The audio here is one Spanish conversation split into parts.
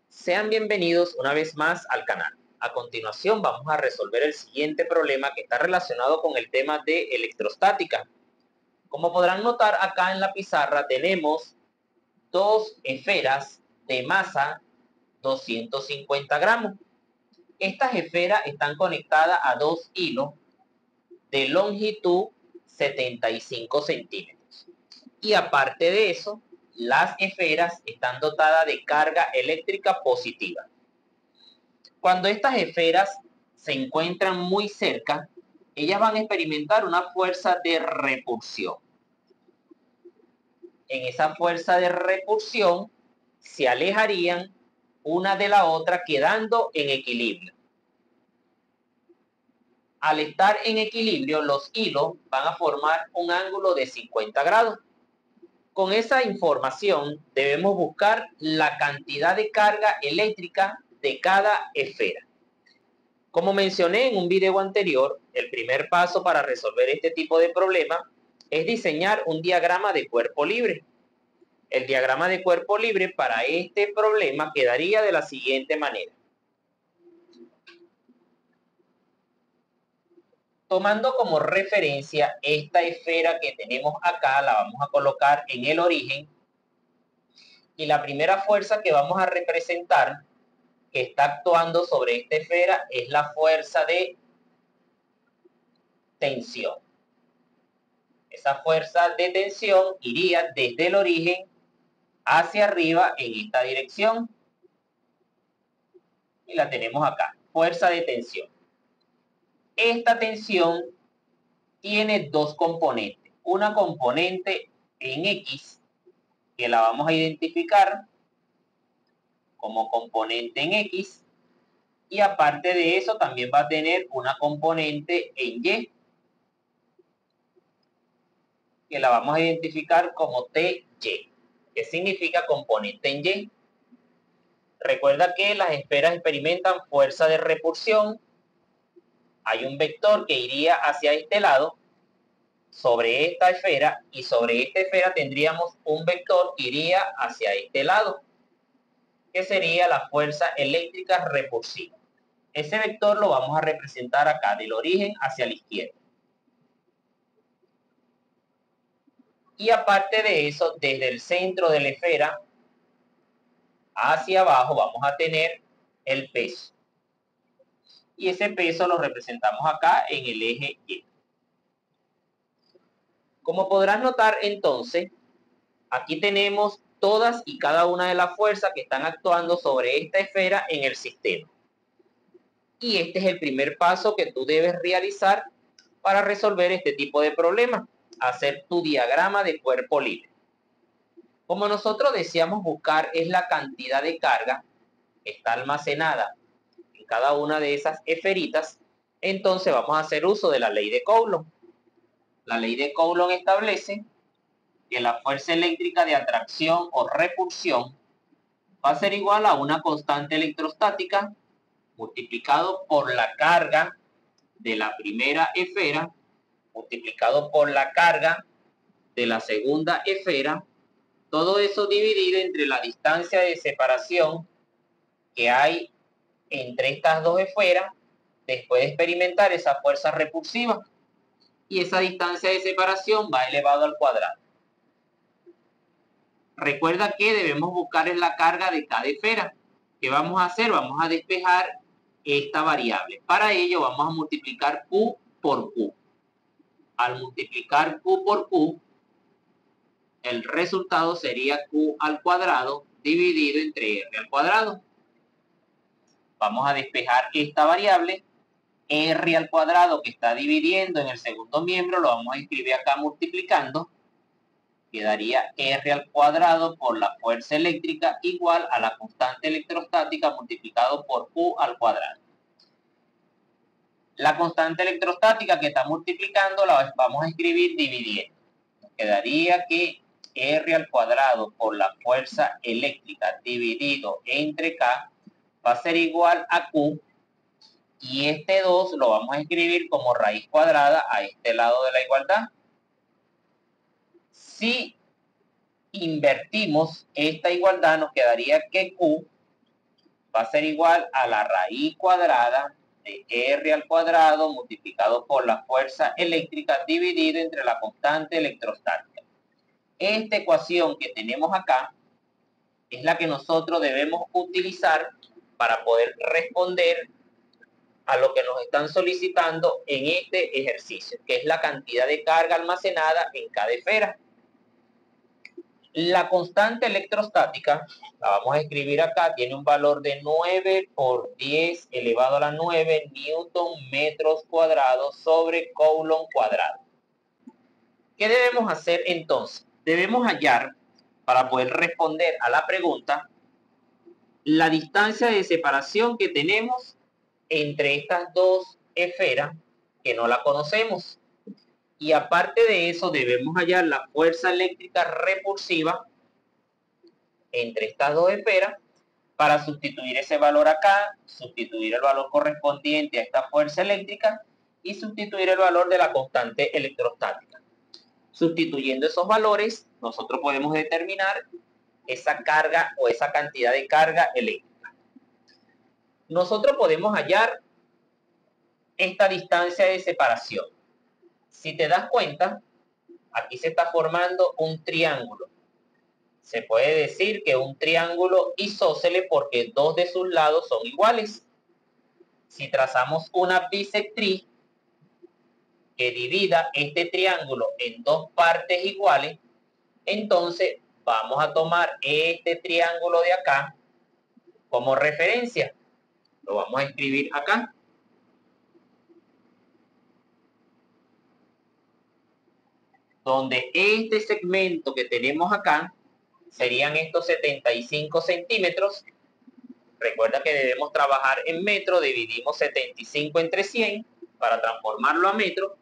Sean bienvenidos una vez más al canal. A continuación vamos a resolver el siguiente problema que está relacionado con el tema de electrostática. Como podrán notar acá en la pizarra tenemos dos esferas de masa 250 gramos. Estas esferas están conectadas a dos hilos de longitud 75 centímetros. Y aparte de eso, las esferas están dotadas de carga eléctrica positiva. Cuando estas esferas se encuentran muy cerca, ellas van a experimentar una fuerza de repulsión. En esa fuerza de repulsión se alejarían una de la otra quedando en equilibrio. Al estar en equilibrio, los hilos van a formar un ángulo de 50 grados. Con esa información debemos buscar la cantidad de carga eléctrica de cada esfera. Como mencioné en un video anterior, el primer paso para resolver este tipo de problema es diseñar un diagrama de cuerpo libre. El diagrama de cuerpo libre para este problema quedaría de la siguiente manera. Tomando como referencia esta esfera que tenemos acá, la vamos a colocar en el origen. Y la primera fuerza que vamos a representar que está actuando sobre esta esfera es la fuerza de tensión. Esa fuerza de tensión iría desde el origen hacia arriba en esta dirección. Y la tenemos acá, fuerza de tensión. Esta tensión tiene dos componentes. Una componente en X, que la vamos a identificar como componente en X. Y aparte de eso, también va a tener una componente en Y, que la vamos a identificar como TY, que significa componente en Y. Recuerda que las esferas experimentan fuerza de repulsión. Hay un vector que iría hacia este lado, sobre esta esfera, y sobre esta esfera tendríamos un vector que iría hacia este lado, que sería la fuerza eléctrica repulsiva. Ese vector lo vamos a representar acá, del origen hacia la izquierda. Y aparte de eso, desde el centro de la esfera hacia abajo vamos a tener el peso. Y ese peso lo representamos acá en el eje Y. Como podrás notar entonces, aquí tenemos todas y cada una de las fuerzas que están actuando sobre esta esfera en el sistema. Y este es el primer paso que tú debes realizar para resolver este tipo de problemas, hacer tu diagrama de cuerpo libre. Como nosotros deseamos buscar es la cantidad de carga que está almacenada en cada una de esas esferitas, entonces vamos a hacer uso de la ley de Coulomb. La ley de Coulomb establece que la fuerza eléctrica de atracción o repulsión va a ser igual a una constante electrostática multiplicado por la carga de la primera esfera multiplicado por la carga de la segunda esfera, todo eso dividido entre la distancia de separación que hay entre estas dos esferas después de experimentar esa fuerza repulsiva, y esa distancia de separación va elevado al cuadrado. Recuerda que debemos buscar la carga de cada esfera. ¿Qué vamos a hacer? Vamos a despejar esta variable. Para ello vamos a multiplicar Q por Q. Al multiplicar Q por Q, el resultado sería Q al cuadrado dividido entre R al cuadrado. Vamos a despejar esta variable. R al cuadrado que está dividiendo en el segundo miembro lo vamos a escribir acá multiplicando. Quedaría R al cuadrado por la fuerza eléctrica igual a la constante electrostática multiplicado por Q al cuadrado. La constante electrostática que está multiplicando la vamos a escribir dividiendo. Nos quedaría que R al cuadrado por la fuerza eléctrica dividido entre K va a ser igual a Q, y este 2 lo vamos a escribir como raíz cuadrada a este lado de la igualdad. Si invertimos esta igualdad, nos quedaría que Q va a ser igual a la raíz cuadrada de R al cuadrado multiplicado por la fuerza eléctrica dividido entre la constante electrostática. Esta ecuación que tenemos acá es la que nosotros debemos utilizar para poder responder a lo que nos están solicitando en este ejercicio, que es la cantidad de carga almacenada en cada esfera. La constante electrostática, la vamos a escribir acá, tiene un valor de 9 por 10 elevado a la 9 newton metros cuadrados sobre coulomb cuadrado. ¿Qué debemos hacer entonces? Debemos hallar, para poder responder a la pregunta, la distancia de separación que tenemos entre estas dos esferas que no la conocemos. Y aparte de eso, debemos hallar la fuerza eléctrica repulsiva entre estas dos esferas para sustituir ese valor acá, sustituir el valor correspondiente a esta fuerza eléctrica y sustituir el valor de la constante electrostática. Sustituyendo esos valores, nosotros podemos determinar esa carga o esa cantidad de carga eléctrica. Nosotros podemos hallar esta distancia de separación. Si te das cuenta, aquí se está formando un triángulo. Se puede decir que un triángulo isósceles porque dos de sus lados son iguales. Si trazamos una bisectriz que divida este triángulo en dos partes iguales, entonces vamos a tomar este triángulo de acá como referencia. Lo vamos a escribir acá. Donde este segmento que tenemos acá serían estos 75 centímetros. Recuerda que debemos trabajar en metro, dividimos 75 entre 100 para transformarlo a metro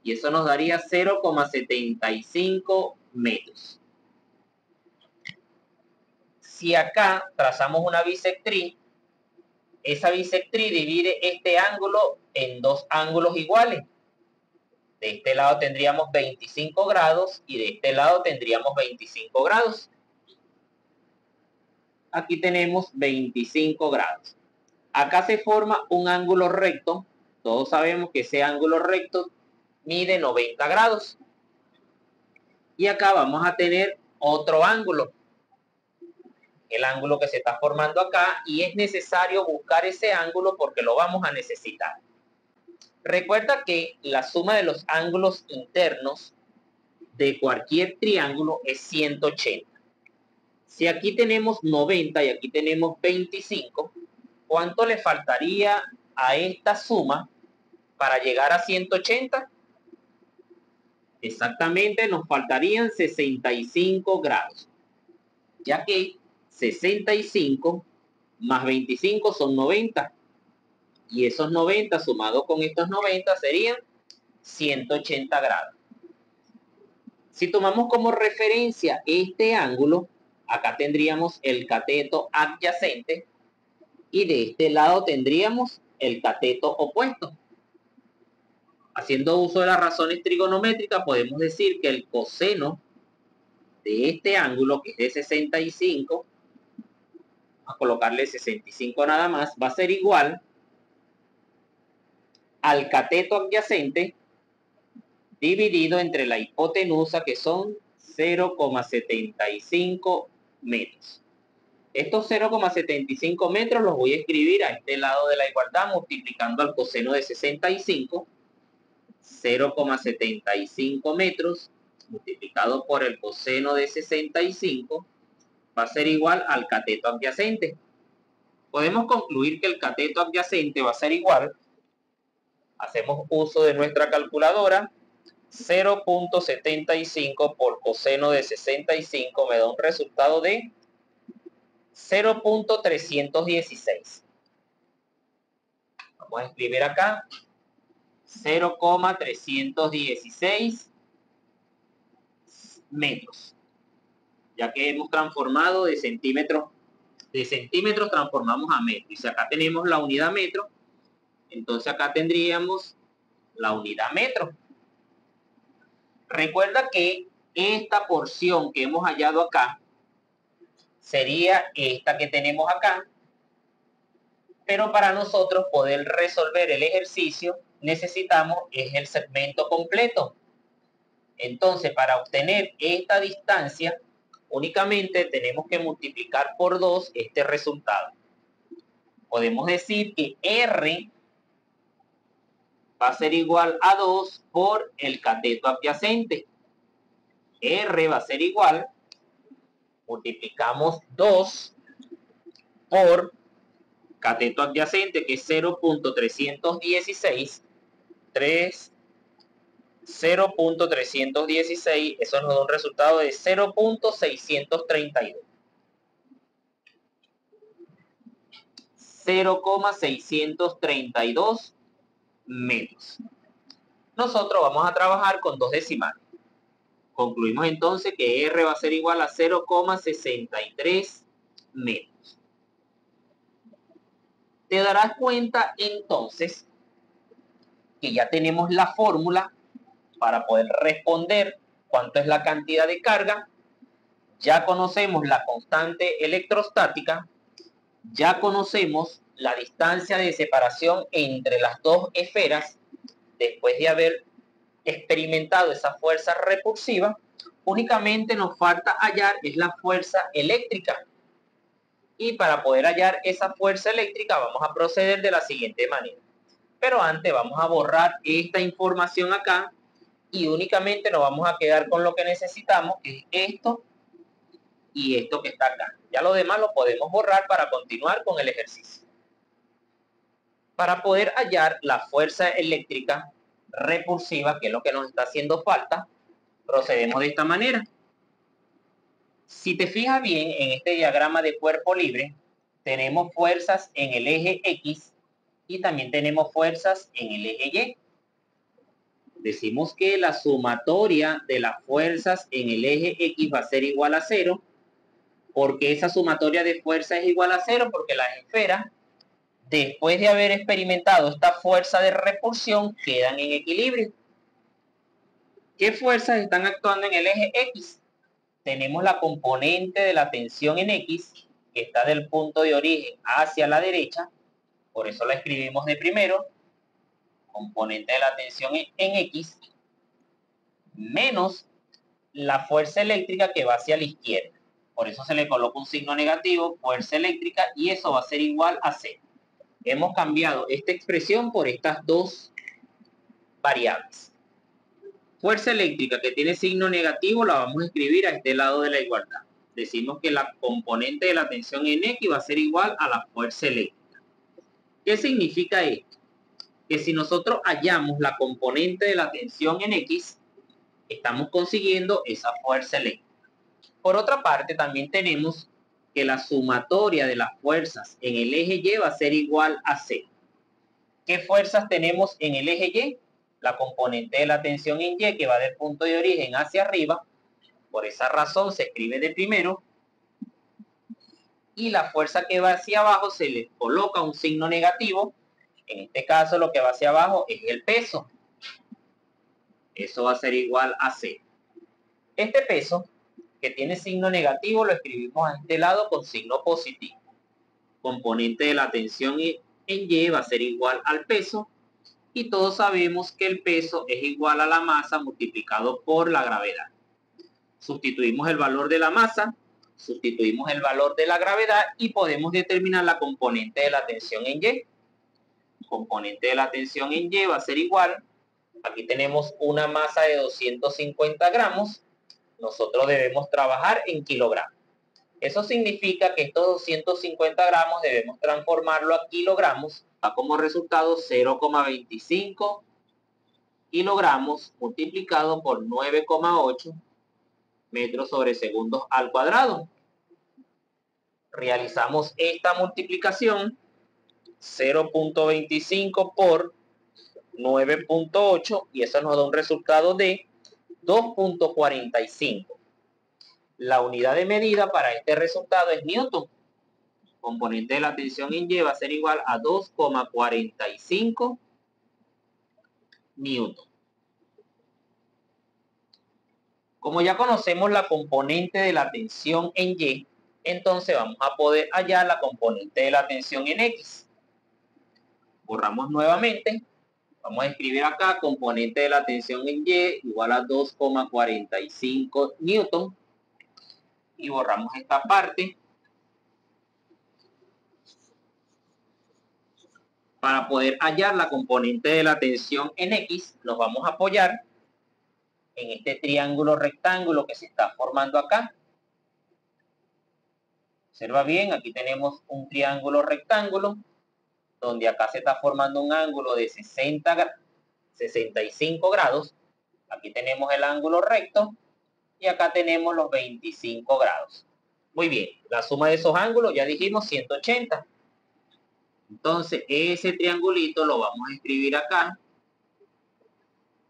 y eso nos daría 0,75 metros. Si acá trazamos una bisectriz, esa bisectriz divide este ángulo en dos ángulos iguales. De este lado tendríamos 25 grados y de este lado tendríamos 25 grados. Aquí tenemos 25 grados. Acá se forma un ángulo recto. Todos sabemos que ese ángulo recto mide 90 grados. Y acá vamos a tener otro ángulo. El ángulo que se está formando acá y es necesario buscar ese ángulo porque lo vamos a necesitar. Recuerda que la suma de los ángulos internos de cualquier triángulo es 180. Si aquí tenemos 90 y aquí tenemos 25, ¿cuánto le faltaría a esta suma para llegar a 180? Exactamente, nos faltarían 65 grados, ya que 65 más 25 son 90. Y esos 90 sumados con estos 90 serían 180 grados. Si tomamos como referencia este ángulo, acá tendríamos el cateto adyacente y de este lado tendríamos el cateto opuesto. Haciendo uso de las razones trigonométricas, podemos decir que el coseno de este ángulo, que es de 65, a colocarle 65 nada más, va a ser igual al cateto adyacente dividido entre la hipotenusa, que son 0,75 metros. Estos 0,75 metros los voy a escribir a este lado de la igualdad multiplicando al coseno de 65. 0,75 metros multiplicado por el coseno de 65 va a ser igual al cateto adyacente. Podemos concluir que el cateto adyacente va a ser igual, hacemos uso de nuestra calculadora, 0.75 por coseno de 65 me da un resultado de 0.316. Vamos a escribir acá 0,316 metros, ya que hemos transformado de centímetros transformamos a metro. Y si acá tenemos la unidad metro, entonces acá tendríamos la unidad metro. Recuerda que esta porción que hemos hallado acá sería esta que tenemos acá, Pero para nosotros poder resolver el ejercicio necesitamos el segmento completo. Entonces, para obtener esta distancia, únicamente tenemos que multiplicar por 2 este resultado. Podemos decir que R va a ser igual a 2 por el cateto adyacente. R va a ser igual, multiplicamos 2 por cateto adyacente, que es 0.316, 0.316, eso nos da un resultado de 0.632. 0,632 metros. Nosotros vamos a trabajar con dos decimales. Concluimos entonces que R va a ser igual a 0,63 metros. Te darás cuenta entonces que ya tenemos la fórmula para poder responder cuánto es la cantidad de carga. Ya conocemos la constante electrostática. Ya conocemos la distancia de separación entre las dos esferas después de haber experimentado esa fuerza repulsiva. Únicamente nos falta hallar es la fuerza eléctrica. Y para poder hallar esa fuerza eléctrica vamos a proceder de la siguiente manera. Pero antes vamos a borrar esta información acá y únicamente nos vamos a quedar con lo que necesitamos, que es esto y esto que está acá. Ya lo demás lo podemos borrar para continuar con el ejercicio. Para poder hallar la fuerza eléctrica repulsiva, que es lo que nos está haciendo falta, procedemos de esta manera. Si te fijas bien en este diagrama de cuerpo libre, tenemos fuerzas en el eje X y también tenemos fuerzas en el eje Y. Decimos que la sumatoria de las fuerzas en el eje X va a ser igual a 0. ¿Por qué esa sumatoria de fuerza es igual a 0? Porque las esferas, después de haber experimentado esta fuerza de repulsión, quedan en equilibrio. ¿Qué fuerzas están actuando en el eje X? Tenemos la componente de la tensión en X, que está del punto de origen hacia la derecha, por eso la escribimos de primero, componente de la tensión en X, menos la fuerza eléctrica que va hacia la izquierda. Por eso se le coloca un signo negativo, fuerza eléctrica, y eso va a ser igual a 0. Hemos cambiado esta expresión por estas dos variables. Fuerza eléctrica que tiene signo negativo la vamos a escribir a este lado de la igualdad. Decimos que la componente de la tensión en X va a ser igual a la fuerza eléctrica. ¿Qué significa esto? Que si nosotros hallamos la componente de la tensión en X, estamos consiguiendo esa fuerza eléctrica. Por otra parte, también tenemos que la sumatoria de las fuerzas en el eje Y va a ser igual a 0. ¿Qué fuerzas tenemos en el eje Y? La componente de la tensión en Y, que va del punto de origen hacia arriba. Por esa razón se escribe de primero. Y la fuerza que va hacia abajo se le coloca un signo negativo. En este caso lo que va hacia abajo es el peso. Eso va a ser igual a 0. Este peso que tiene signo negativo lo escribimos a este lado con signo positivo. Componente de la tensión en Y va a ser igual al peso. Y todos sabemos que el peso es igual a la masa multiplicado por la gravedad. Sustituimos el valor de la masa, sustituimos el valor de la gravedad y podemos determinar la componente de la tensión en Y. Componente de la tensión en Y va a ser igual. Aquí tenemos una masa de 250 gramos. Nosotros debemos trabajar en kilogramos. Eso significa que estos 250 gramos debemos transformarlo a kilogramos. Da como resultado 0,25 kilogramos multiplicado por 9,8 metros sobre segundos al cuadrado. Realizamos esta multiplicación, 0,25 por 9,8, y eso nos da un resultado de 2,45. La unidad de medida para este resultado es Newton. Componente de la tensión en Y va a ser igual a 2,45 Newton. Como ya conocemos la componente de la tensión en Y, entonces vamos a poder hallar la componente de la tensión en X. Borramos nuevamente. Vamos a escribir acá componente de la tensión en Y igual a 2,45 newton. Y borramos esta parte. Para poder hallar la componente de la tensión en X, nos vamos a apoyar en este triángulo rectángulo que se está formando acá. Observa bien, aquí tenemos un triángulo rectángulo, donde acá se está formando un ángulo de 65 grados. Aquí tenemos el ángulo recto y acá tenemos los 25 grados. Muy bien, la suma de esos ángulos ya dijimos 180. Entonces, ese triangulito lo vamos a escribir acá,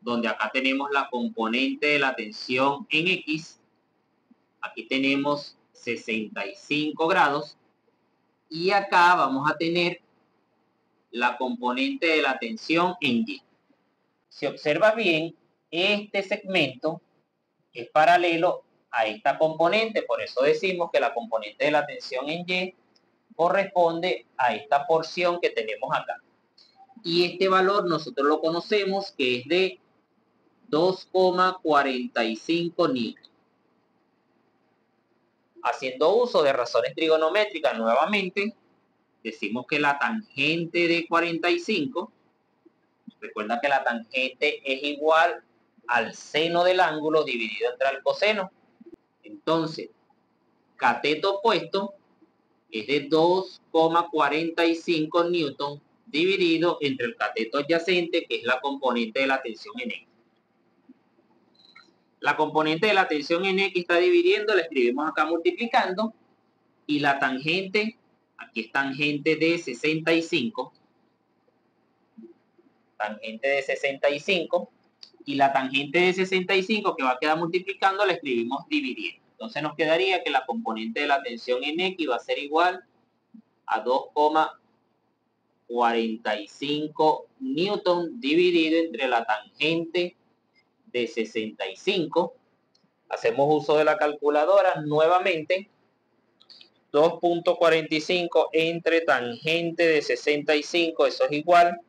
donde acá tenemos la componente de la tensión en X. Aquí tenemos 65 grados. Y acá vamos a tener la componente de la tensión en Y. Si observa bien, este segmento es paralelo a esta componente. Por eso decimos que la componente de la tensión en Y corresponde a esta porción que tenemos acá. Y este valor nosotros lo conocemos que es de 2,45 newton. Haciendo uso de razones trigonométricas nuevamente, decimos que la tangente de 45, recuerda que la tangente es igual al seno del ángulo dividido entre el coseno. Entonces, cateto opuesto es de 2,45 newton dividido entre el cateto adyacente, que es la componente de la tensión en X. La componente de la tensión en X está dividiendo, la escribimos acá multiplicando, y la tangente, aquí es tangente de 65, tangente de 65, y la tangente de 65 que va a quedar multiplicando la escribimos dividiendo. Entonces nos quedaría que la componente de la tensión en X va a ser igual a 2,45 newton dividido entre la tangente de 65. Hacemos uso de la calculadora nuevamente. 2,45 entre tangente de 65, eso es igual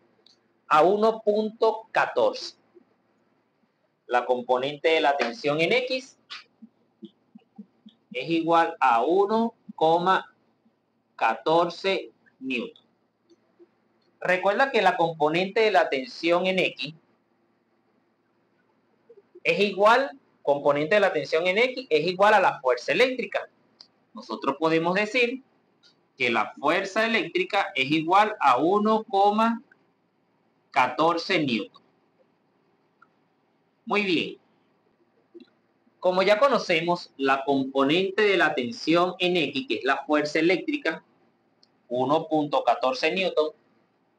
a 1,14. La componente de la tensión en X es igual a 1,14 newton. Recuerda que la componente de la tensión en X es igual, componente de la tensión en X es igual a la fuerza eléctrica. Nosotros podemos decir que la fuerza eléctrica es igual a 1,14 newton. Muy bien. Como ya conocemos la componente de la tensión en X, que es la fuerza eléctrica, 1,14 newton,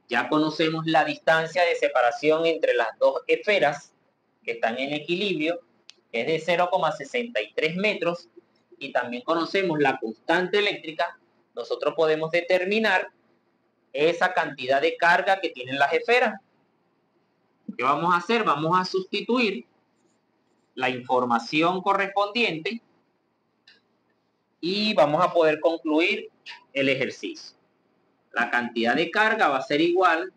ya conocemos la distancia de separación entre las dos esferas que están en equilibrio, que es de 0,63 metros, y también conocemos la constante eléctrica. Nosotros podemos determinar esa cantidad de carga que tienen las esferas. ¿Qué vamos a hacer? Vamos a sustituir la información correspondiente y vamos a poder concluir el ejercicio. La cantidad de carga va a ser igual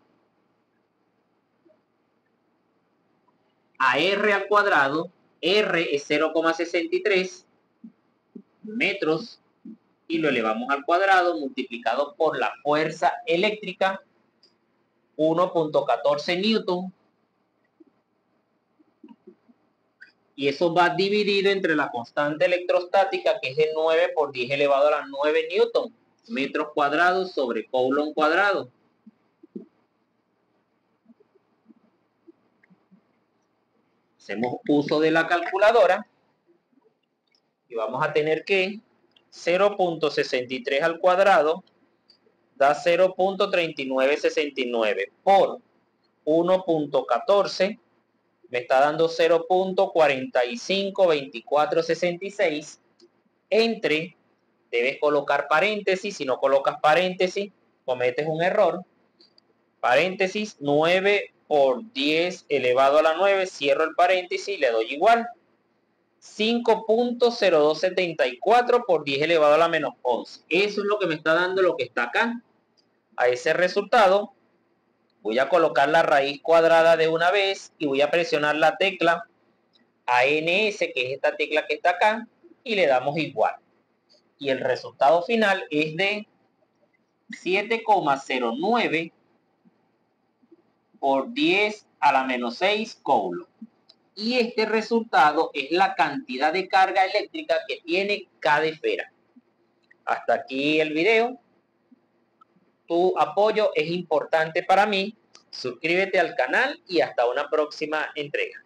a R al cuadrado. R es 0,63 metros y lo elevamos al cuadrado multiplicado por la fuerza eléctrica, 1,14 newton. Y eso va dividido entre la constante electrostática, que es de 9 por 10 elevado a la 9 newton, metros cuadrados sobre coulomb cuadrado. Hacemos uso de la calculadora y vamos a tener que 0,63 al cuadrado da 0,3969 por 1,14 me está dando 0,452466 entre, debes colocar paréntesis, si no colocas paréntesis cometes un error, paréntesis 9 por 10 elevado a la 9, cierro el paréntesis y le doy igual, 5,0274 por 10 elevado a la menos 11. Eso es lo que me está dando lo que está acá. A ese resultado Voy a colocar la raíz cuadrada de una vez y voy a presionar la tecla ANS, que es esta tecla que está acá, y le damos igual. Y el resultado final es de 7,09 por 10 a la menos 6 coulombs. Y este resultado es la cantidad de carga eléctrica que tiene cada esfera. Hasta aquí el video. Tu apoyo es importante para mí. Suscríbete al canal y hasta una próxima entrega.